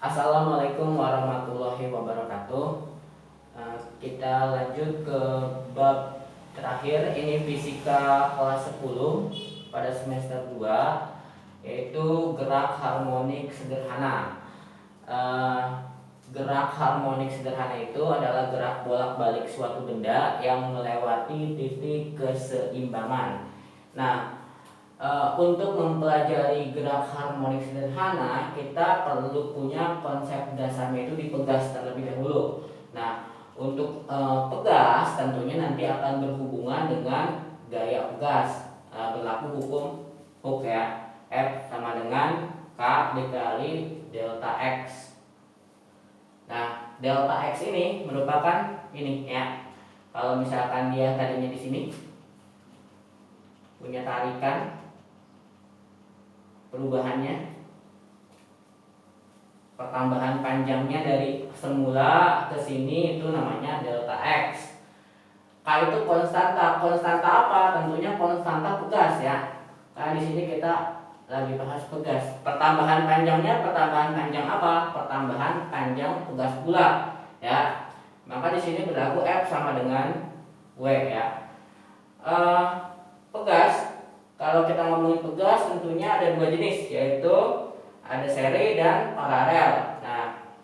Assalamualaikum warahmatullahi wabarakatuh. Kita lanjut ke bab terakhir, ini fisika kelas 10 pada semester 2, yaitu gerak harmonik sederhana. Gerak harmonik sederhana itu adalah gerak bolak-balik suatu benda yang melewati titik keseimbangan. Nah, untuk mempelajari gerak harmonik sederhana, kita perlu punya konsep dasarnya itu di pegas terlebih dahulu. Nah, untuk pegas tentunya nanti akan berhubungan dengan gaya pegas. Berlaku hukum Hooke ya. F sama dengan K dikali delta X. Nah, delta X ini merupakan ini ya. Kalau misalkan dia tadinya di sini punya tarikan, perubahannya, pertambahan panjangnya dari semula ke sini itu namanya delta X. K itu konstanta. Konstanta apa? Tentunya konstanta pegas ya. Karena di sini kita lagi bahas pegas. Pertambahan panjangnya, pertambahan panjang apa? Pertambahan panjang pegas pula ya. Maka di sini berlaku F sama dengan W ya. Pegas, kalau kita ngomongin pegas tentunya ada dua jenis, yaitu ada seri dan paralel. Nah,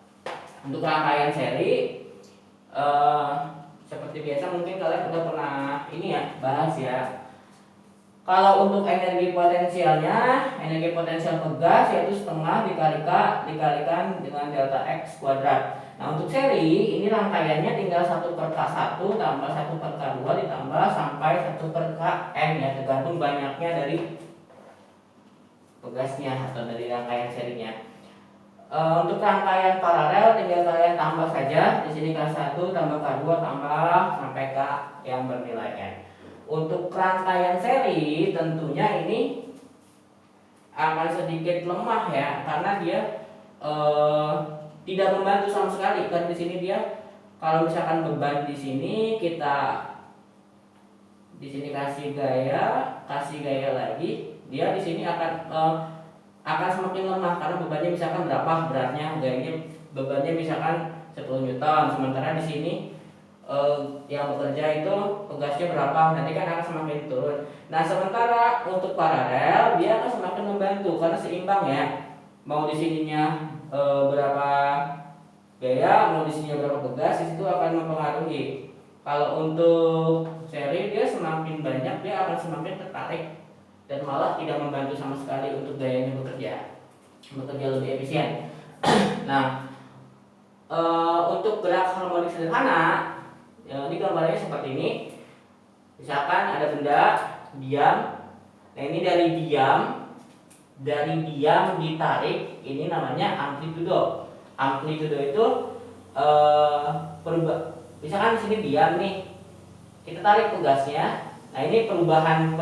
untuk rangkaian seri seperti biasa mungkin kalian udah pernah ini ya bahas ya. Kalau untuk energi potensialnya, energi potensial pegas yaitu setengah dikalikan dengan delta X kuadrat. Nah, untuk seri ini rangkaiannya tinggal 1/K1 tambah 1/K2 ditambah sampai 1/Kn ya, tergantung banyaknya dari pegasnya atau dari rangkaian serinya. Untuk rangkaian paralel tinggal kalian tambah saja. Di sini K1 tambah K2 tambah sampai K yang bernilai N. Untuk rangkaian seri tentunya ini akan sedikit lemah ya, karena dia tidak membantu sama sekali. Kan di sini dia kalau misalkan beban di sini kita di sini kasih gaya lagi, dia di sini akan semakin lemah karena bebannya misalkan berapa beratnya, gayanya bebannya misalkan 10 Newton, sementara di sini yang bekerja itu pegasnya berapa, nanti kan akan semakin turun. Nah, sementara untuk paralel dia akan semakin membantu karena seimbang ya. Mau di sininya berapa gaya, mau di sininya berapa pegas, itu akan mempengaruhi. Kalau untuk seri dia semakin banyak, dia akan semakin tertarik dan malah tidak membantu sama sekali untuk gayanya bekerja lebih efisien. Nah, untuk gerak harmonik sederhana, ini gambarnya seperti ini. Misalkan ada benda diam. Nah, ini dari diam ditarik, ini namanya amplitudo. Amplitudo itu misalkan di sini diam nih, kita tarik pegasnya. Nah, ini perubahan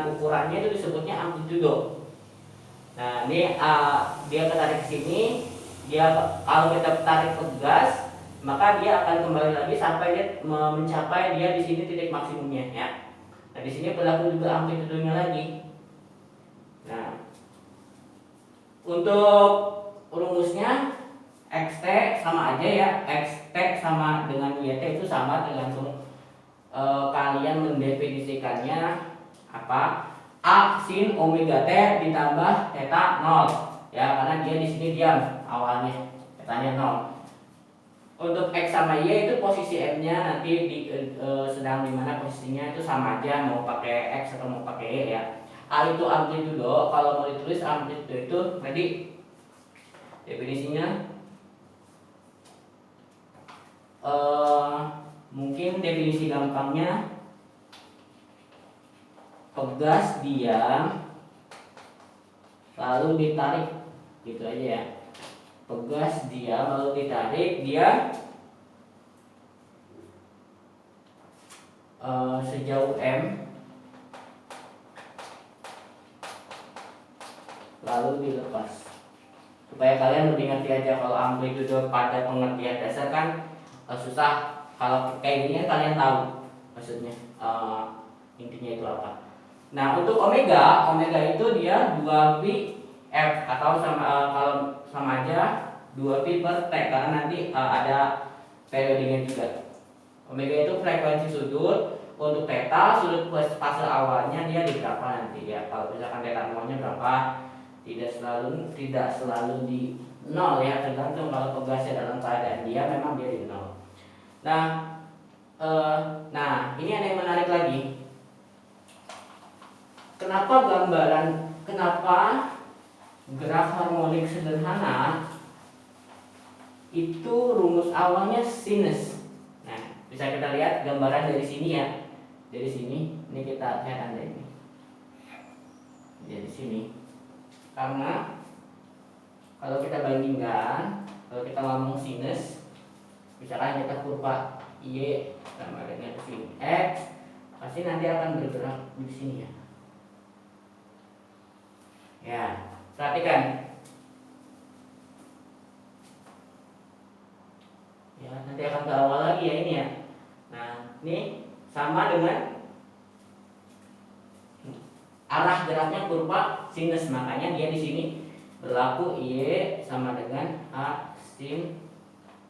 ukurannya itu disebutnya amplitudo. Nah, ini dia ketarik ke sini, kalau kita tarik pegas, maka dia akan kembali lagi sampai dia mencapai dia di sini titik maksimumnya ya. Nah, di sini berlaku juga amplitudonya lagi. Nah, untuk rumusnya xt sama aja ya, xt sama dengan yt itu sama, tergantung kalian mendefinisikannya apa. A sin omega t ditambah theta 0 ya, karena dia di sini diam awalnya, tetanya 0. Untuk X sama Y itu posisi M-nya nanti sedang di mana posisinya itu sama aja, mau pakai X atau mau pakai Y ya. A itu amplitudo, kalau mau ditulis amplitudo itu tadi definisinya mungkin definisi gampangnya pegas diam lalu ditarik, gitu aja ya. Pegas diam lalu ditarik, dia sejauh M lalu dilepas. Supaya kalian lebih ngerti aja, kalau amplitudo pada pengertian dasar kan susah. Kalau kayak gini kalian tahu maksudnya intinya itu apa. Nah, untuk omega itu dia 2pi F, atau kalau sama aja 2pi per T karena nanti ada periodenya juga. Omega itu frekuensi sudut. Untuk theta, sudut fase awalnya dia di berapa nanti ya. Kalau misalkan theta nolnya berapa, tidak selalu di 0 ya, tergantung kalau pegasnya dalam keadaan dia memang dia di 0. Nah, ini ada yang menarik lagi. Kenapa graf harmonik sederhana itu rumus awalnya sinus. Nah, bisa kita lihat gambaran dari sini ya. Dari sini, ini kita lihat tanda ini. Dari sini. Karena kalau kita bandingkan, kalau kita ngomong sinus, misalkan kita kurva Y sama dengan sin X, pasti nanti akan bergerak di sini ya. Ya, perhatikan. Ya, nanti akan ke awal lagi ya ini ya. Nah, ini sama dengan arah geraknya kurva sinus, makanya dia di sini berlaku Y sama dengan A sin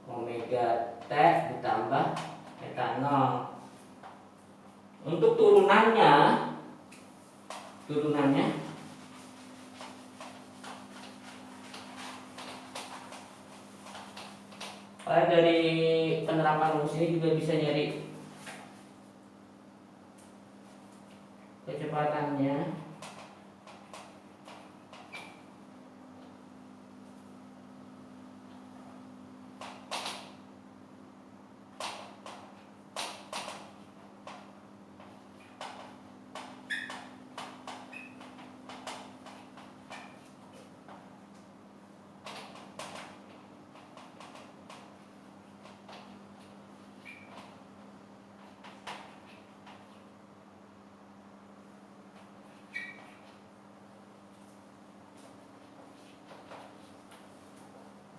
omega T ditambah theta 0. Untuk turunannya kalian dari penerapan rumus ini juga bisa nyari kecepatannya.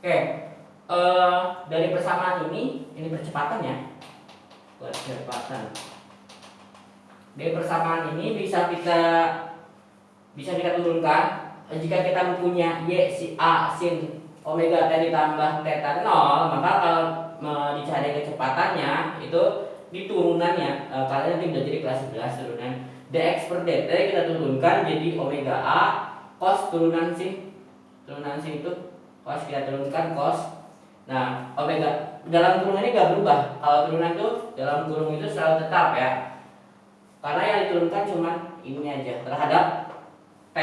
Oke, dari persamaan ini percepatan ya. Percepatan. Dari persamaan ini bisa kita turunkan jika kita mempunyai Y A sin omega T ditambah theta 0, maka kalau dicari kecepatannya itu di turunannya kalian nanti udah jadi kelas 11 turunan dx per dt kita turunkan jadi omega A cos turunan sin itu cos, kita turunkan cos. Nah, omega dalam kurung ini gak berubah. Kalau turunan itu dalam kurung itu selalu tetap ya. Karena yang diturunkan cuma ini aja terhadap T.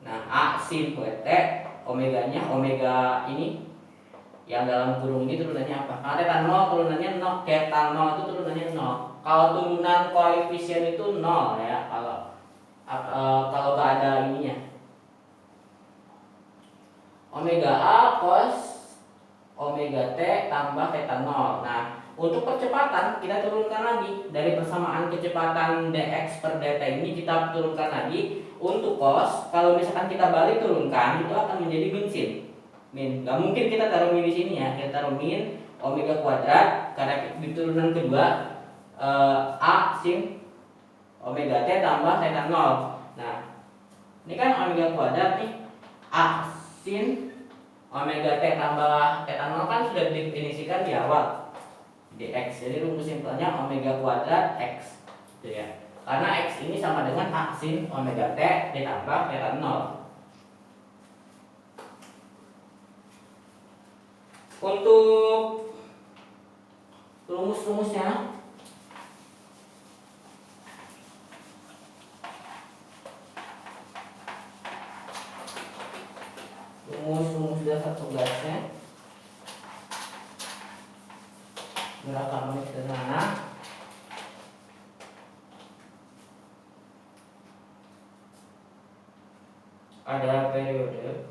Nah, A sin T, omeganya omega ini yang dalam kurung ini turunannya apa? Karena theta 0 turunannya 0, theta 0 itu turunannya 0. Kalau turunan koefisien itu 0 ya. Kalau gak ada ininya. Omega A cos omega T tambah theta 0. Nah, untuk percepatan kita turunkan lagi. Dari persamaan kecepatan dx per dt ini kita turunkan lagi. Untuk cos, kalau misalkan kita balik turunkan, itu akan menjadi min sin. Gak mungkin kita taruh min di sini ya. Kita taruh min omega kuadrat karena di turunan kedua A sin omega T tambah theta 0. Nah, ini kan omega kuadrat nih. A sin omega T tambah theta 0 kan sudah didefinisikan di awal dx. Jadi rumus simpelnya omega kuadrat x gitu ya. Karena x ini sama dengan A sin omega T ditambah theta 0. Untuk rumus-rumusnya rumus dasar tugasnya graf harmonik sederhana ada periode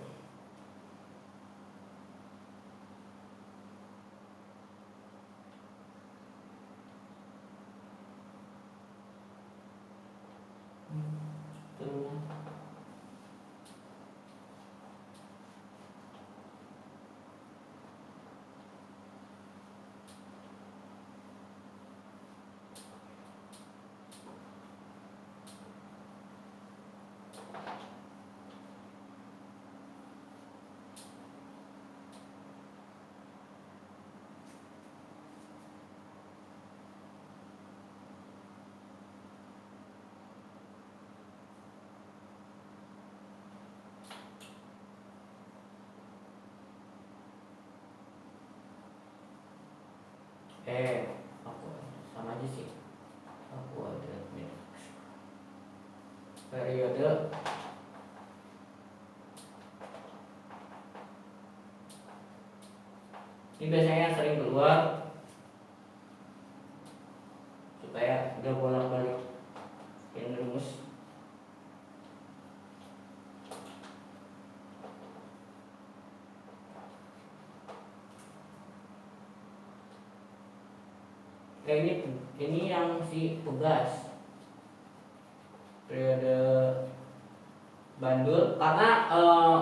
turunan aku sama aja sih. Kuadrat min periode ini biasanya sering keluar supaya gak bolak-balik ini rumus. Ini yang si tugas periode bandul karena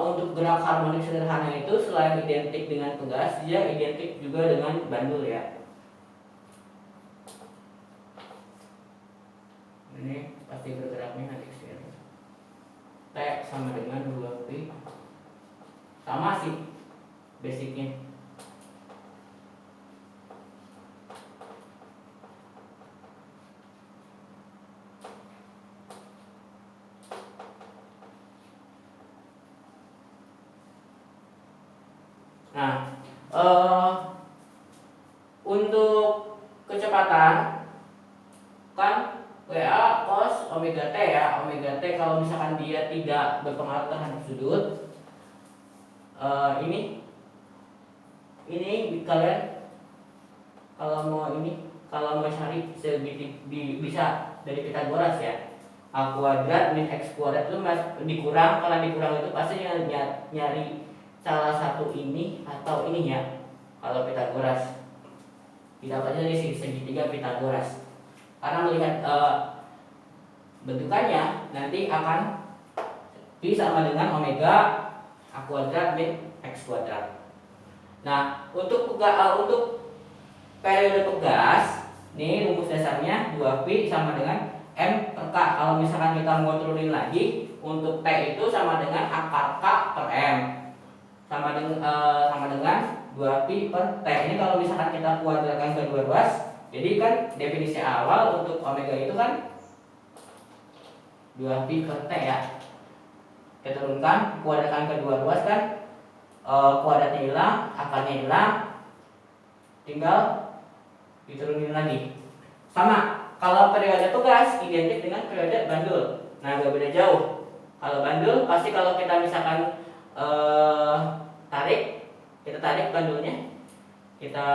untuk gerak harmonik sederhana itu selain identik dengan tugas, dia identik juga dengan bandul ya. Ini pasti bergeraknya nanti sini. T sama dengan 2pi, sama sih basicnya. Nah, untuk kecepatan kan WA cos omega T ya. Omega T kalau misalkan dia tidak berpengaruh terhadap sudut, ini kalian kalau mau cari bisa dari Pitagoras ya. A kuadrat min x kuadrat itu dikurang, kalau dikurang itu pasti nyari salah satu ini atau ininya. Kalau Pitagoras didapatnya dari segitiga Pitagoras. Karena melihat bentukannya nanti akan Pi sama dengan omega A kuadrat min x kuadrat. Nah, untuk periode tugas, nih rumus dasarnya 2pi sama dengan M per K. Kalau misalkan kita mau turunin lagi, untuk T itu sama dengan akar K per M. Sama dengan 2pi per T. Ini kalau misalkan kita kuadratkan kedua ruas, jadi kan definisi awal untuk omega itu kan 2pi per T ya. Kita turunkan, kuadratkan kedua ruas kan, kuadratnya hilang, akarnya hilang, tinggal diturunin lagi. Sama, kalau periode tugas identik dengan periode bandul. Nah, gak beda jauh. Kalau bandul pasti kalau kita misalkan kita tarik bandulnya, kita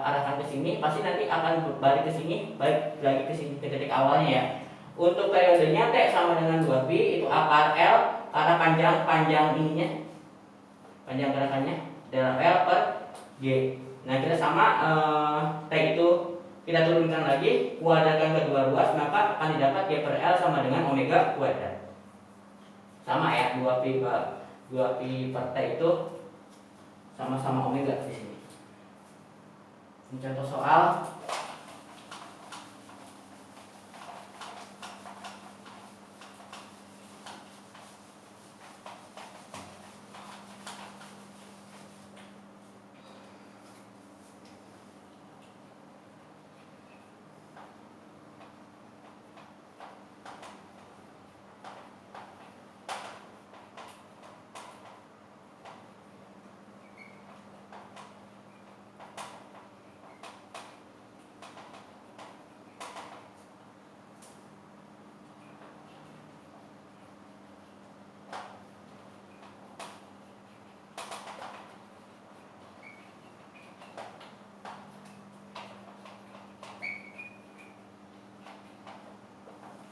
arahkan ke sini, pasti nanti akan balik ke sini, balik lagi ke sini ke titik awalnya ya. Untuk periodenya T sama dengan 2pi, itu akar L karena panjang ininya, panjang gerakannya dalam L per G. Nah, kita sama T itu kita turunkan lagi, kuadratkan kedua ruas, maka akan didapat G per L sama dengan omega kuadrat. Sama ya, 2pi per T itu sama-sama omega di sini. Ini contoh soal.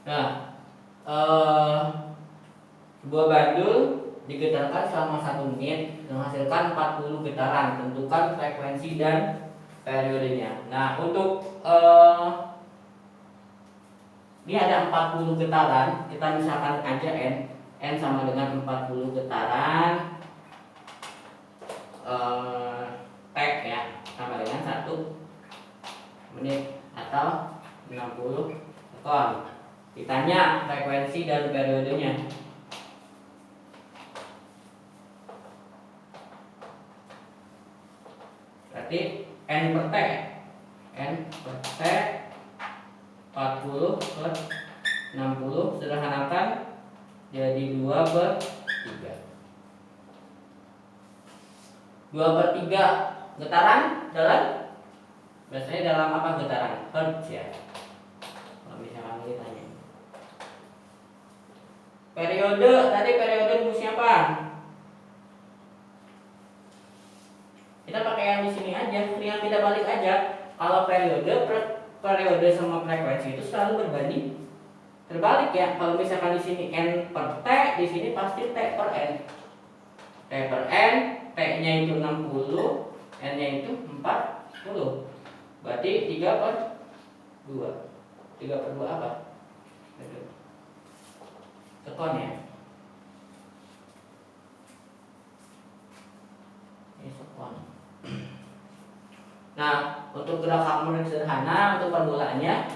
Nah, sebuah bandul digetarkan selama 1 menit menghasilkan 40 getaran. Tentukan frekuensi dan periodenya. Nah, untuk ini ada 40 getaran. Kita misalkan aja N sama dengan 40 getaran. T ya sama dengan 1 menit atau 60 sekon. Ditanya frekuensi dan periodenya. Berarti N per T 40 per 60 sederhanakan jadi 2 per 3. 2 per 3 getaran dalam Biasanya dalam apa getaran? Hertz ya. Kalau misalkan ditanya. Periode, tadi periode rumusnya apa? Kita pakai yang di sini aja, yang kita balik aja. Kalau periode sama frekuensi itu selalu berbanding terbalik ya. Kalau misalkan di sini n per t, di sini pasti t per n. T per n, t-nya itu 60, n-nya itu 40. Berarti 3 per 2. 3 per 2 apa? Sekon ya. Ini sekon. Nah, untuk gerak harmonik sederhana untuk formulanya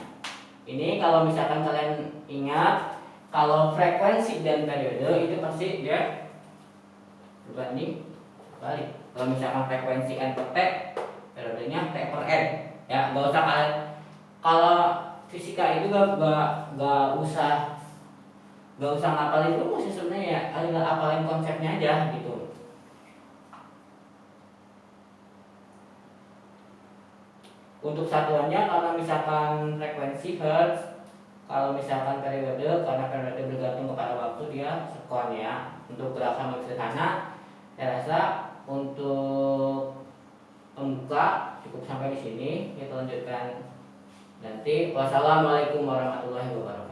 ini kalau misalkan kalian ingat, kalau frekuensi dan periode itu pasti dia berbanding balik. Kalau misalkan frekuensi n per t, periodenya t per n. Ya, nggak usah kalian, kalau fisika itu nggak usah ngapalin rumus sih sebenarnya ya, kalian apalin konsepnya aja gitu. Untuk satuannya karena misalkan frekuensi hertz, kalau misalkan periode karena periode bergantung kepada waktu dia sekon ya. Untuk gerakan sederhana, saya rasa untuk pembuka cukup sampai di sini. Kita lanjutkan nanti. Wassalamualaikum warahmatullahi wabarakatuh.